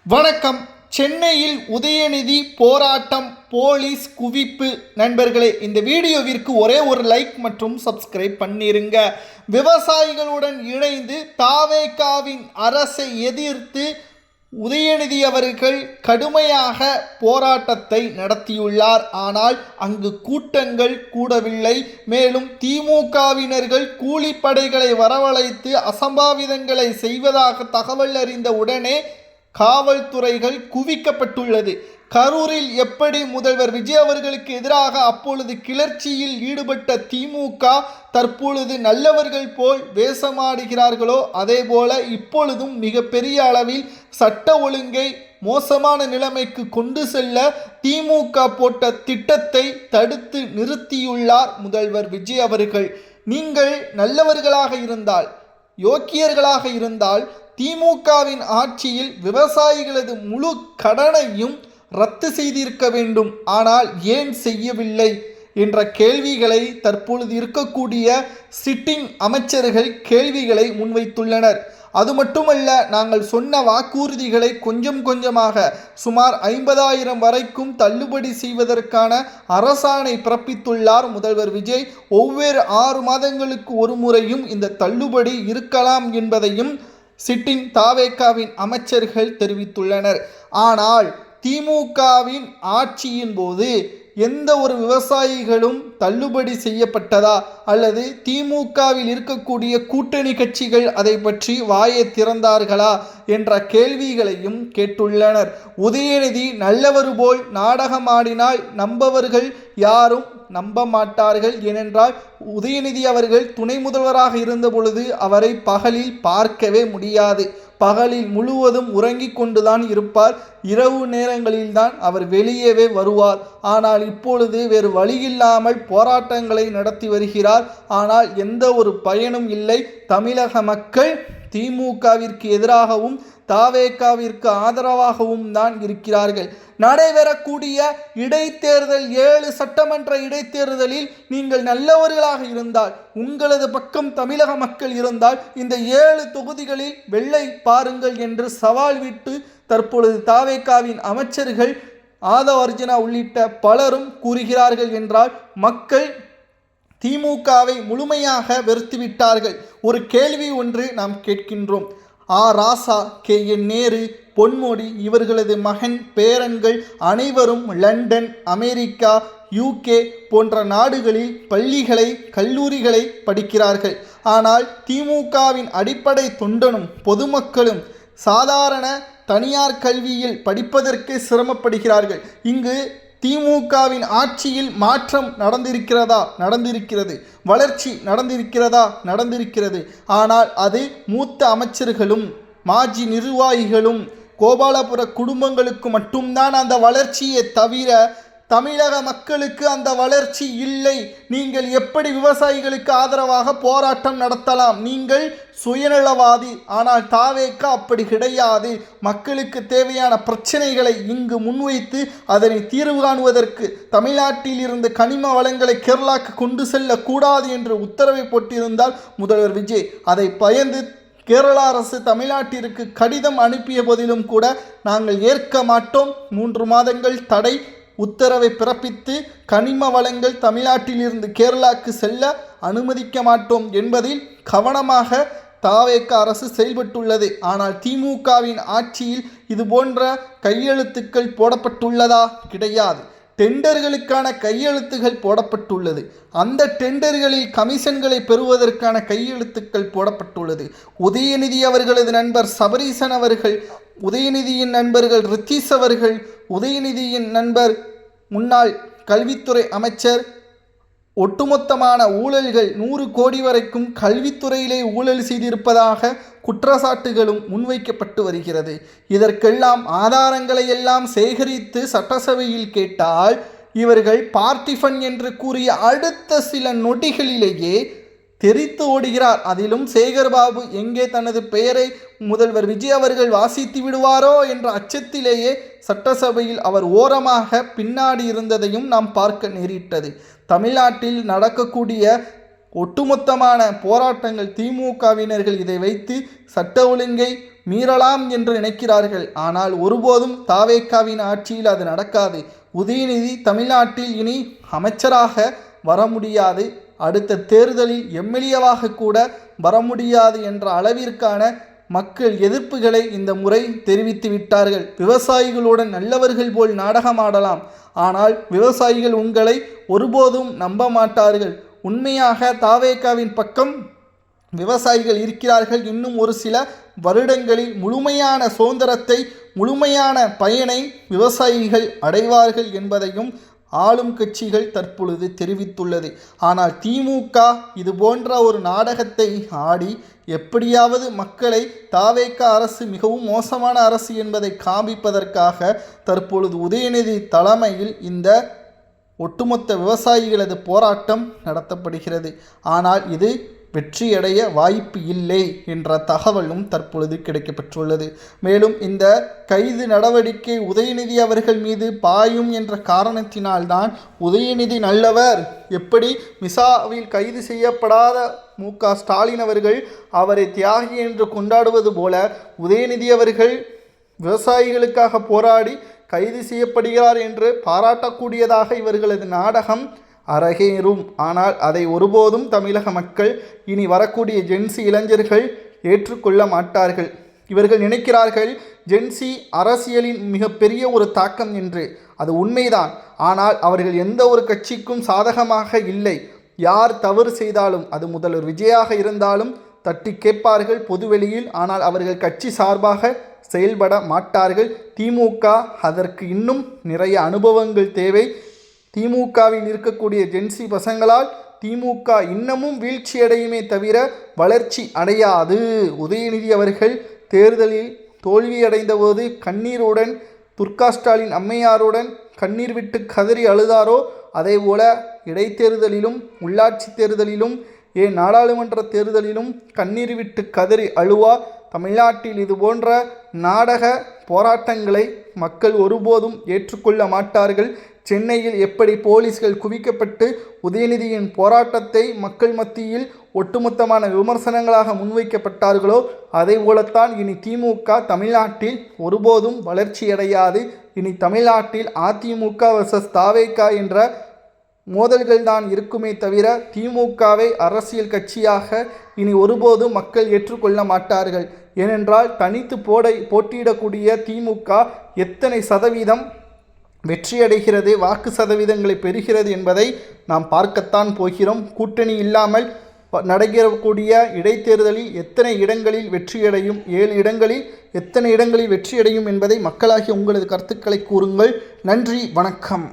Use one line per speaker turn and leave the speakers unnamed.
வணக்கம். சென்னையில் உதயநிதி போராட்டம், போலீஸ் குவிப்பு. நண்பர்களே, இந்த வீடியோவிற்கு ஒரே ஒரு லைக் மற்றும் சப்ஸ்கிரைப் பண்ணிருங்க. விவசாயிகளுடன் இணைந்து தாவேகாவின் அரசை எதிர்த்து உதயநிதி அவர்கள் கடுமையாக போராட்டத்தை நடத்தியுள்ளார். ஆனால் அங்கு கூட்டங்கள் கூடவில்லை. மேலும் திமுகவினர்கள் கூலிப்படைகளை வரவழைத்து அசம்பாவிதங்களை செய்வதாக தகவல் அறிந்த உடனே காவல்துறைகள் குவிக்கப்பட்டுள்ளது. கரூரில் எப்படி முதல்வர் விஜய் அவர்களுக்கு எதிராக அப்பொழுது கிளர்ச்சியில் ஈடுபட்ட திமுக தற்பொழுது நல்லவர்கள் போல் வேஷமாடுகிறார்களோ அதேபோல இப்பொழுதும் மிகப்பெரிய அளவில் சட்ட ஒழுங்கை மோசமான நிலைமைக்கு கொண்டு செல்ல திமுக போட்ட திட்டத்தை தடுத்து நிறுத்தியுள்ளார் முதல்வர் விஜய் அவர்கள். நீங்கள் நல்லவர்களாக இருந்தால், யோக்கியர்களாக இருந்தால் திமுகவின் ஆட்சியில் விவசாயிகளது முழு கடனையும் ரத்து செய்திருக்க வேண்டும். ஆனால் ஏன் செய்யவில்லை என்ற கேள்விகளை தற்பொழுது இருக்கக்கூடிய சிட்டிங் அமைச்சர்கள் கேள்விகளை முன்வைத்துள்ளனர். அது மட்டுமல்ல, நாங்கள் சொன்ன வாக்குறுதிகளை கொஞ்சம் கொஞ்சமாக சுமார் 50,000 வரைக்கும் தள்ளுபடி செய்வதற்கான அரசாணை பிறப்பித்துள்ளார் முதல்வர் விஜய். ஒவ்வொரு 6 மாதங்களுக்கு ஒரு முறையும் இந்த தள்ளுபடி இருக்கலாம் என்பதையும் சிட்டிங் தாவேகாவின் அமைச்சர்கள் தெரிவித்துள்ளனர். ஆனால் திமுகவின் ஆட்சியின் போது எந்த ஒரு விவசாயிகளும் தள்ளுபடி செய்யப்பட்டதா அல்லது திமுகவில் இருக்கக்கூடிய கூட்டணி கட்சிகள் அதை பற்றி வாயை திறந்தார்களா என்ற கேள்விகளையும் கேட்டுள்ளனர். உதயநிதி நல்லவர் போல் நாடகமாடினால் நம்பவர்கள் யாரும் நம்ப மாட்டார்கள். ஏனென்றால் உதயநிதி அவர்கள் துணை முதல்வராக இருந்த பொழுது அவரை பகலில் பார்க்கவே முடியாது. பகலில் முழுவதும் உறங்கிக் கொண்டுதான் இருப்பார். இரவு நேரங்களில்தான் அவர் வெளியவே வருவார். ஆனால் இப்பொழுது வேறு வழியில்லாமல் போராட்டங்களை நடத்தி வருகிறார். ஆனால் எந்த ஒரு பயனும் இல்லை. தமிழக மக்கள் திமுகவிற்கு எதிராகவும் தாவேகாவிற்கு ஆதரவாகவும் தான் இருக்கிறார்கள். நடைபெறக்கூடிய இடைத்தேர்தல் 7 சட்டமன்ற இடைத்தேர்தலில் நீங்கள் நல்லவர்களாக இருந்தால், உங்களது பக்கம் தமிழக மக்கள் இருந்தால் இந்த 7 தொகுதிகளில் வெள்ளை பாருங்கள் என்று சவால் விட்டு தற்பொழுது தாவேகாவின் அமைச்சர்கள் ஆதவ் அர்ஜுனா உள்ளிட்ட பலரும் கூறுகிறார்கள். என்றால் மக்கள் திமுகவை முழுமையாக வெறுத்துவிட்டார்கள். ஒரு கேள்வி ஒன்று நாம் கேட்கின்றோம். ராசா, KN நேரு, பொன்முடி இவர்களது மகன் பேரன்கள் அனைவரும் லண்டன், அமெரிக்கா, UK போன்ற நாடுகளில் பள்ளிகளை, கல்லூரிகளை படிக்கிறார்கள். ஆனால் திமுகவின் அடிப்படை தொண்டனும் பொதுமக்களும் சாதாரண தனியார் கல்வியில் படிப்பதற்கு சிரமப்படுகிறார்கள். இங்கு திமுகவின் ஆட்சியில் மாற்றம் நடந்திருக்கிறதா? நடந்திருக்கிறது. வளர்ச்சி நடந்திருக்கிறதா? நடந்திருக்கிறது. ஆனால் அது மூத்த அமைச்சர்களும் மாஜி நிர்வாகிகளும் கோபாலபுர குடும்பங்களுக்கு மட்டும்தான் அந்த வளர்ச்சியை தவிர தமிழக மக்களுக்கு அந்த வளர்ச்சி இல்லை. நீங்கள் எப்படி விவசாயிகளுக்கு ஆதரவாக போராட்டம் நடத்தலாம்? நீங்கள் சுயநலவாதி. ஆனால் தாவேகா அப்படி கிடையாது. மக்களுக்கு தேவையான பிரச்சனைகளை இங்கு முன்வைத்து அதனை தீர்வு காணுவதற்கு தமிழ்நாட்டில் இருந்து கனிம வளங்களை கேரளாக்கு கொண்டு செல்லக்கூடாது என்று உத்தரவை போட்டிருந்தால் முதல்வர் விஜய் அதை பயந்து கேரள அரசு தமிழ்நாட்டிற்கு கடிதம் அனுப்பிய போதிலும் கூட நாங்கள் ஏற்க மாட்டோம், 3 மாதங்கள் தடை உத்தரவை பிறப்பித்து கனிம வளங்கள் தமிழ்நாட்டில் இருந்து கேரளாக்கு செல்ல அனுமதிக்க மாட்டோம் என்பதில் கவனமாக தாவேகா அரசு செயல்பட்டுள்ளது. ஆனால் திமுகவின் ஆட்சியில் இது போன்ற கையெழுத்துக்கள் போடப்பட்டுள்ளதா? கிடையாது. டெண்டர்களுக்கான கையெழுத்துகள் போடப்பட்டுள்ளது. அந்த டெண்டர்களில் கமிஷன்களை பெறுவதற்கான கையெழுத்துக்கள் போடப்பட்டுள்ளது. உதயநிதி அவர்களது நண்பர் சபரீசன் அவர்கள், உதயநிதியின் நண்பர்கள் ரித்தீஷ் அவர்கள், உதயநிதியின் நண்பர் முன்னாள் கல்வித்துறை அமைச்சர் ஒட்டுமொத்தமான ஊழல்கள் 100 கோடி வரைக்கும் கல்வித்துறையிலே ஊழல் செய்திருப்பதாக குற்றச்சாட்டுகளும் முன்வைக்கப்பட்டு வருகிறது. இதற்கெல்லாம் ஆதாரங்களை எல்லாம் சேகரித்து சட்டசபையில் கேட்டால் இவர்கள் பார்ட்டிஃபன் என்று கூறிய அடுத்த சில நொடிகளிலேயே தெரித்து ஓடுகிறார். அதிலும் சேகர்பாபு எங்கே தனது பெயரை முதல்வர் விஜய் அவர்கள் வாசித்து விடுவாரோ என்ற அச்சத்திலேயே சட்டசபையில் அவர் ஓரமாக பின்னாடி இருந்ததையும் நாம் பார்க்க நேரிட்டது. தமிழ்நாட்டில் நடக்கக்கூடிய ஒட்டுமொத்தமான போராட்டங்கள் திமுகவினர்கள் இதை வைத்து சட்ட ஒழுங்கை மீறலாம் என்று நினைக்கிறார்கள். ஆனால் ஒருபோதும் தாவேக்காவின் ஆட்சியில் அது நடக்காது. உதயநிதி தமிழ்நாட்டில் இனி அமைச்சராக வர முடியாது, அடுத்த தேர்தலில் எம்எல்ஏவாக கூட வர முடியாது என்ற அளவிற்கான மக்கள் எதிர்ப்புகளை இந்த முறை தெரிவித்து விட்டார்கள். விவசாயிகளுடன் நல்லவர்கள் போல் நாடகமாடலாம், ஆனால் விவசாயிகள் உங்களை ஒருபோதும் நம்ப மாட்டார்கள். உண்மையாக தாவேக்காவின் பக்கம் விவசாயிகள் இருக்கிறார்கள். இன்னும் ஒரு சில வருடங்களில் முழுமையான சுதந்திரத்தை, முழுமையான பயனை விவசாயிகள் அடைவார்கள் என்பதையும் ஆளும் கட்சிகள் தற்பொழுது தெரிவித்துள்ளது. ஆனால் திமுக இது போன்ற ஒரு நாடகத்தை ஆடி எப்படியாவது மக்களை தாவேக அரசு மிகவும் மோசமான அரசு என்பதை காண்பிப்பதற்காக தற்பொழுது உதயநிதி தலைமையில் இந்த ஒட்டுமொத்த விவசாயிகளது போராட்டம் நடத்தப்படுகிறது. ஆனால் இது வெற்றியடைய வாய்ப்பு இல்லை என்ற தகவலும் தற்பொழுது கிடைக்கப்பெற்றுள்ளது. மேலும் இந்த கைது நடவடிக்கை உதயநிதி அவர்கள் மீது பாயும் என்ற காரணத்தினால்தான் உதயநிதி நல்லவர், எப்படி மிசாவில் கைது செய்யப்படாத மு.க. ஸ்டாலின் அவர்கள் அவரை தியாகி என்று கொண்டாடுவது போல உதயநிதி அவர்கள் விவசாயிகளுக்காக போராடி கைது செய்யப்படுகிறார் என்று பாராட்டக்கூடியதாக இவர்களது நாடகம் அரங்கேறும். ஆனால் அதை ஒருபோதும் தமிழக மக்கள், இனி வரக்கூடிய ஜென்சி இளைஞர்கள் ஏற்றுக்கொள்ள மாட்டார்கள். இவர்கள் நினைக்கிறார்கள் ஜென்சி அரசியலின் மிகப்பெரிய ஒரு தாக்கம் என்று. அது உண்மைதான். ஆனால் அவர்கள் எந்த ஒரு கட்சிக்கும் சாதகமாக இல்லை. யார் தவறு செய்தாலும், அது முதல்வர் விஜயாக இருந்தாலும் தட்டி கேட்பார்கள் பொதுவெளியில். ஆனால் அவர்கள் கட்சி சார்பாக செயல்பட மாட்டார்கள். திமுக அதற்கு இன்னும் நிறைய அனுபவங்கள் தேவை. திமுகவில் இருக்கக்கூடிய ஜென்சி பசங்களால் திமுக இன்னமும் வீழ்ச்சியடையுமே தவிர வளர்ச்சி அடையாது. உதயநிதி அவர்கள் தேர்தலில் தோல்வியடைந்த போது கண்ணீருடன் துர்கா ஸ்டாலின் அம்மையாருடன் கண்ணீர் விட்டு கதறி அழுதாரோ, அதேபோல இடைத்தேர்தலிலும் உள்ளாட்சி தேர்தலிலும் நாடாளுமன்ற தேர்தலிலும் கண்ணீர் விட்டு கதறி அழுவார். தமிழ்நாட்டில் இது போன்ற நாடக போராட்டங்களை மக்கள் ஒருபோதும் ஏற்றுக்கொள்ள மாட்டார்கள். சென்னையில் எப்படி போலீஸ்கள் குவிக்கப்பட்டு உதயநிதியின் போராட்டத்தை மக்கள் மத்தியில் ஒட்டுமொத்தமான விமர்சனங்களாக முன்வைக்கப்பட்டார்களோ, அதே போலத்தான் இனி திமுக தமிழ்நாட்டில் ஒருபோதும் வளர்ச்சியடையாது. இனி தமிழ்நாட்டில் அதிமுக வர்சஸ் தாவேகா என்ற மோதல்கள் தான் இருக்குமே தவிர திமுகவை அரசியல் கட்சியாக இனி ஒருபோதும் மக்கள் ஏற்றுக்கொள்ள மாட்டார்கள். ஏனென்றால் தனித்து போட்டியிடக்கூடிய திமுக எத்தனை சதவீதம் வெற்றியடைகிறது, வாக்கு சதவீதங்களை பெறுகிறது என்பதை நாம் பார்க்கத்தான் போகிறோம். கூட்டணி இல்லாமல் நடைபெறக்கூடிய இடைத்தேர்தலில் எத்தனை இடங்களில் வெற்றியடையும், 7 இடங்களில் எத்தனை இடங்களில் வெற்றியடையும் என்பதை மக்களாகிய உங்களது கருத்துக்களை கூறுங்கள். நன்றி, வணக்கம்.